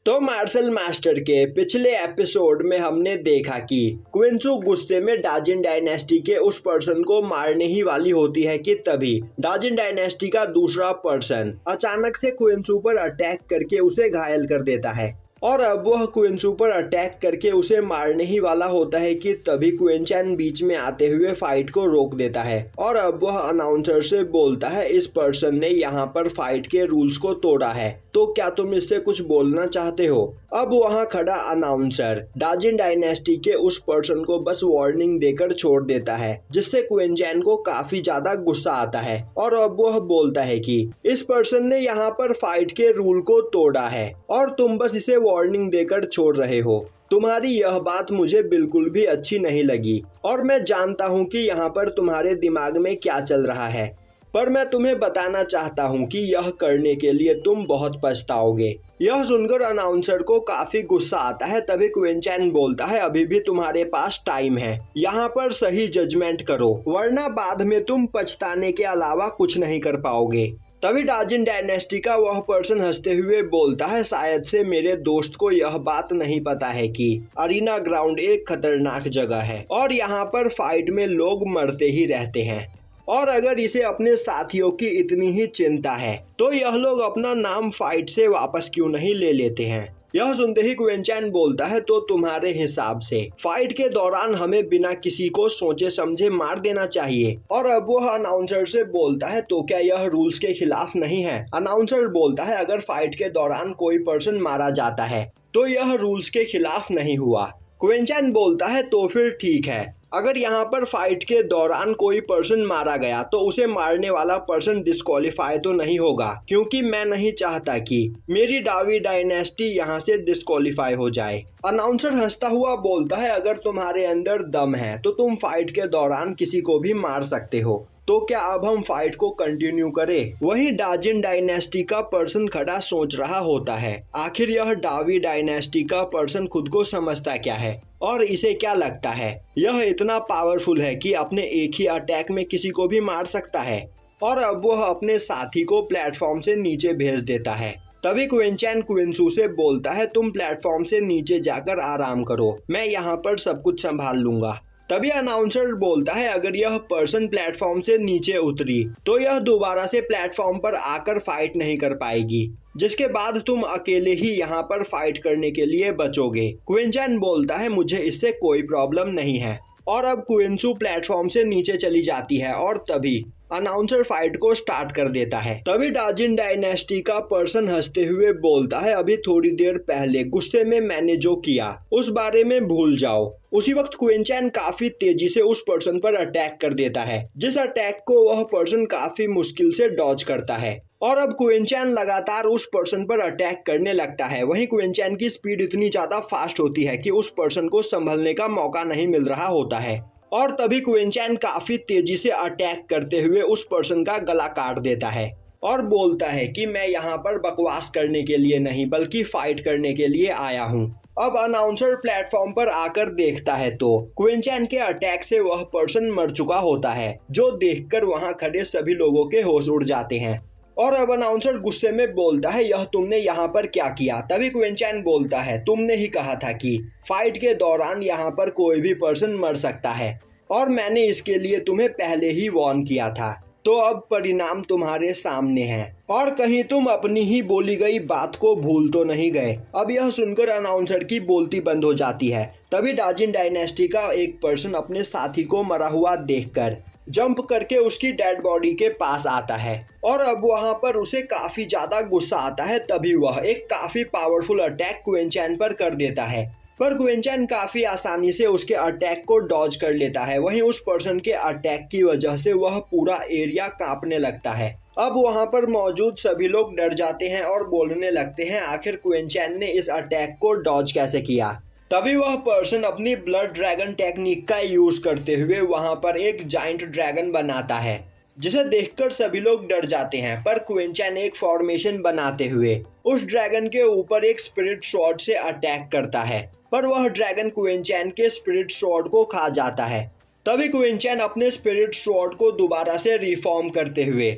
तो martial master के पिछले एपिसोड में हमने देखा कि क्विंसू गुस्से में डाजिन डायनेस्टी के उस पर्सन को मारने ही वाली होती है कि तभी डाजिन डायनेस्टी का दूसरा पर्सन अचानक से क्विंसू पर अटैक करके उसे घायल कर देता है और अब वह क्विंसू पर अटैक करके उसे मारने ही वाला होता है कि तभी क्विंचैन बीच में आते हुए फाइट को रोक देता है और अब वह अनाउंसर से बोलता है इस पर्सन ने यहाँ पर फाइट के रूल्स को तोड़ा है, तो क्या तुम इससे कुछ बोलना चाहते हो। अब वहाँ खड़ा अनाउंसर डाजिन डायनेस्टी के उस पर्सन को बस वार्निंग देकर छोड़ देता है, जिससे क्विंचैन को काफी ज्यादा गुस्सा आता है और अब वह बोलता है कि इस पर्सन ने यहाँ पर फाइट के रूल को तोड़ा है और तुम बस इसे वार्निंग देकर छोड़ रहे हो। तुम्हारी यह बात मुझे बिल्कुल भी अच्छी नहीं लगी और मैं जानता हूँ कि यहाँ पर तुम्हारे दिमाग में क्या चल रहा है, पर मैं तुम्हें बताना चाहता हूँ कि यह करने के लिए तुम बहुत पछताओगे। यह सुनकर अनाउंसर को काफी गुस्सा आता है। तभी क्विंचैन बोलता है अभी भी तुम्हारे पास टाइम है, यहाँ पर सही जजमेंट करो वरना बाद में तुम पछताने के अलावा कुछ नहीं कर पाओगे। तभी डाजिन डायनेस्टी का वह पर्सन हंसते हुए बोलता है शायद से मेरे दोस्त को यह बात नहीं पता है कि अरीना ग्राउंड एक खतरनाक जगह है और यहाँ पर फाइट में लोग मरते ही रहते हैं, और अगर इसे अपने साथियों की इतनी ही चिंता है तो यह लोग अपना नाम फाइट से वापस क्यों नहीं ले लेते हैं। यह सुनते ही क्विंचैन बोलता है तो तुम्हारे हिसाब से फाइट के दौरान हमें बिना किसी को सोचे समझे मार देना चाहिए। और अब वह अनाउंसर से बोलता है तो क्या यह रूल्स के खिलाफ नहीं है। अनाउंसर बोलता है अगर फाइट के दौरान कोई पर्सन मारा जाता है तो यह रूल्स के खिलाफ नहीं हुआ। क्विंचैन बोलता है तो फिर ठीक है, अगर यहाँ पर फाइट के दौरान कोई पर्सन मारा गया तो उसे मारने वाला पर्सन डिस्क्वालीफाई तो नहीं होगा, क्योंकि मैं नहीं चाहता कि मेरी डावी डायनेस्टी यहाँ से डिस्क्वालीफाई हो जाए। अनाउंसर हंसता हुआ बोलता है अगर तुम्हारे अंदर दम है तो तुम फाइट के दौरान किसी को भी मार सकते हो, तो क्या अब हम फाइट को कंटिन्यू करें। वहीं डाजिन डायनेस्टी का पर्सन खड़ा सोच रहा होता है आखिर यह डावी डायनेस्टी का पर्सन खुद को समझता क्या है और इसे क्या लगता है यह इतना पावरफुल है कि अपने एक ही अटैक में किसी को भी मार सकता है। और अब वह अपने साथी को प्लेटफॉर्म से नीचे भेज देता है। तभी क्विंचैन क्विंसू से बोलता है तुम प्लेटफॉर्म से नीचे जाकर आराम करो, मैं यहाँ पर सब कुछ संभाल लूंगा। तभी अनाउंसर बोलता है अगर यह पर्सन प्लेटफॉर्म से नीचे उतरी तो यह दोबारा से प्लेटफॉर्म पर आकर फाइट नहीं कर पाएगी, जिसके बाद तुम अकेले ही यहाँ पर फाइट करने के लिए बचोगे। क्विंचैन बोलता है मुझे इससे कोई प्रॉब्लम नहीं है और अब क्विंसू प्लेटफॉर्म से नीचे चली जाती है और तभी अनाउंसर फाइट को स्टार्ट कर देता है। तभी डाजिन डायनेस्टी का पर्सन हंसते हुए बोलता है अभी थोड़ी देर पहले गुस्से में मैंने जो किया उस बारे में भूल जाओ। उसी वक्त क्विंचैन काफी तेजी से उस पर्सन पर अटैक कर देता है, जिस अटैक को वह पर्सन काफी मुश्किल से डॉज करता है और अब क्विंचैन लगातार उस पर्सन पर अटैक करने लगता है। वहीं क्विंचैन की स्पीड इतनी ज्यादा फास्ट होती है कि उस पर्सन को संभलने का मौका नहीं मिल रहा होता है और तभी क्विंचैन काफी तेजी से अटैक करते हुए उस पर्सन का गला काट देता है और बोलता है कि मैं यहाँ पर बकवास करने के लिए नहीं बल्कि फाइट करने के लिए आया हूँ। अब अनाउंसर प्लेटफॉर्म पर आकर देखता है तो क्विंचैन के अटैक से वह पर्सन मर चुका होता है, जो देखकर वहाँ खड़े सभी लोगों के होश उड़ जाते हैं। और अब अनाउंसर गुस्से में बोलता है यह तुमने यहाँ पर क्या किया। तभी क्विंचैन बोलता है तुमने ही कहा था कि फाइट के दौरान यहाँ पर कोई भी पर्सन मर सकता है और मैंने इसके लिए तुम्हें पहले ही वार्न किया था, तो अब परिणाम तुम्हारे सामने है और कहीं तुम अपनी ही बोली गई बात को भूल तो नहीं गए। अब यह सुनकर अनाउंसर की बोलती बंद हो जाती है। तभी डाजिन डायनेस्टी का एक पर्सन अपने साथी को मरा हुआ देखकर जंप करके उसकी डेड बॉडी के पास आता है और अब वहां पर उसे काफी ज्यादा गुस्सा आता है। तभी वह एक काफी पावरफुल अटैक क्विंचैन पर कर देता है, पर क्विंचैन काफी आसानी से उसके अटैक को डॉज कर लेता है। वहीं उस पर्सन के अटैक की वजह से वह पूरा एरिया कांपने लगता है। अब वहां पर मौजूद सभी लोग डर जाते हैं और बोलने लगते हैं आखिर क्विंचैन ने इस अटैक को डॉज कैसे किया। तभी वह पर्सन अपनी ब्लड ड्रैगन टेक्निक का यूज करते हुए वहां पर एक जाइंट ड्रैगन बनाता है, जिसे देखकर सभी लोग डर जाते हैं। पर क्विंचैन एक फॉर्मेशन बनाते हुए उस ड्रैगन के ऊपर एक स्पिरिट स्वॉर्ड से अटैक करता है, पर वह ड्रैगन क्विंचैन के स्पिरिट स्वॉर्ड को खा जाता है। तभी क्विंचैन अपने स्पिरिट स्वॉर्ड को दोबारा से रिफॉर्म करते हुए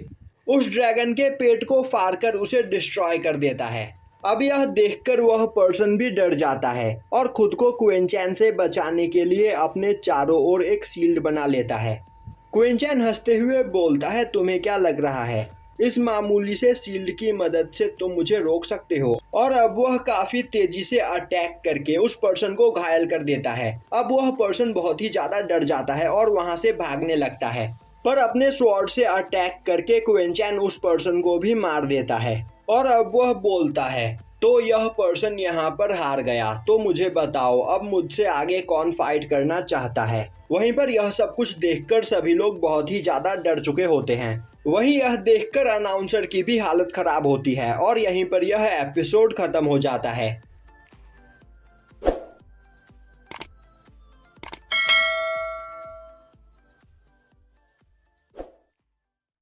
उस ड्रैगन के पेट को फाड़कर उसे डिस्ट्रॉय कर देता है अब यह देखकर वह पर्सन भी डर जाता है और खुद को क्विंचैन से बचाने के लिए अपने चारों ओर एक शील्ड बना लेता है। क्विंचैन हंसते हुए बोलता है, तुम्हें क्या लग रहा है, इस मामूली से शील्ड की मदद से तुम मुझे रोक सकते हो। और अब वह काफी तेजी से अटैक करके उस पर्सन को घायल कर देता है। अब वह पर्सन बहुत ही ज्यादा डर जाता है और वहां से भागने लगता है, पर अपने स्वॉर्ड से अटैक करके क्विंचैन उस पर्सन को भी मार देता है। और अब वह बोलता है, तो यह पर्सन यहाँ पर हार गया, तो मुझे बताओ अब मुझसे आगे कौन फाइट करना चाहता है। वहीं पर यह सब कुछ देखकर सभी लोग बहुत ही ज्यादा डर चुके होते हैं। वहीं यह देखकर अनाउंसर की भी हालत खराब होती है और यहीं पर यह एपिसोड खत्म हो जाता है।